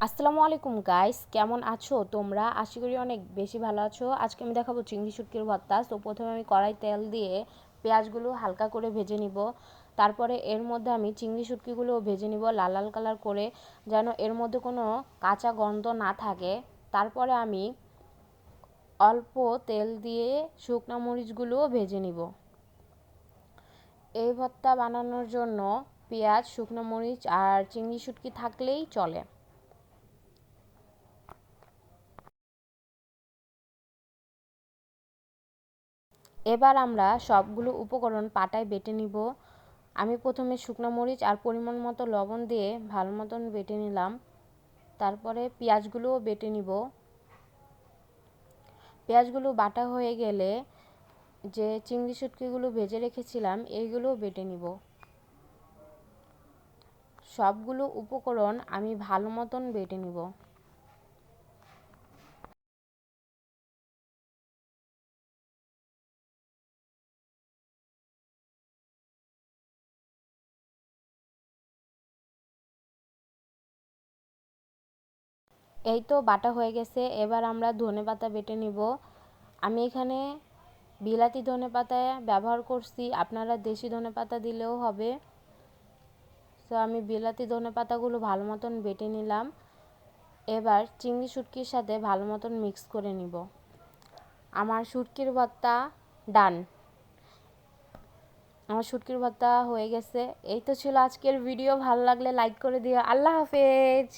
আসসালামু আলাইকুম গাইস, কেমন আছো তোমরা? আশা করি অনেক বেশি ভালো আছো। আজকে আমি দেখাবো চিংড়ি শুটকির ভর্তা। তো প্রথমে আমি কড়াই তেল দিয়ে পেঁয়াজগুলো হালকা করে ভেজে নিব। তারপরে এর মধ্যে আমি চিংড়ি শুটকিগুলো ভেজে নিব লাল লাল কালার করে, যেন এর মধ্যে কোনো কাঁচা গন্ধ না থাকে। তারপরে আমি অল্প তেল দিয়ে শুকনো মরিচগুলোও ভেজে নিব। এই ভর্তা বানানোর জন্য পেঁয়াজ, শুকনো মরিচ আর চিংড়ি শুটকি থাকলেই চলে। এবার আমরা সবগুলো উপকরণ পাটায় বেটে নিব। আমি প্রথমে শুকনো মরিচ আর পরিমাণ মতো লবণ দিয়ে ভালো মতন বেটে নিলাম। তারপরে পেঁয়াজগুলোও বেটে নিব। পেঁয়াজগুলো বাটা হয়ে গেলে যে চিংড়ি শুটকিগুলো ভেজে রেখেছিলাম এইগুলোও বেটে নিব। সবগুলো উপকরণ আমি ভালো মতন বেটে নিব। এই তো বাটা হয়ে গেছে। এবার আমরা ধনেপাতা বেটে নিব। আমি এখানে বিলাতি ধনেপাতা ব্যবহার করছি, আপনারা দেশি ধনেপাতা দিলেও হবে। তো আমি বিলাতি ধনেপাতাগুলো ভালো মতন বেটে নিলাম। এবার চিংড়ি শুটকির সাথে ভালো মতন মিক্স করে নিব। আমার শুটকির ভর্তা ডান। আমার শুটকির ভর্তা হয়ে গেছে। এই তো ছিল আজকের ভিডিও। ভালো লাগলে লাইক করে দিও। আল্লাহ হাফেজ।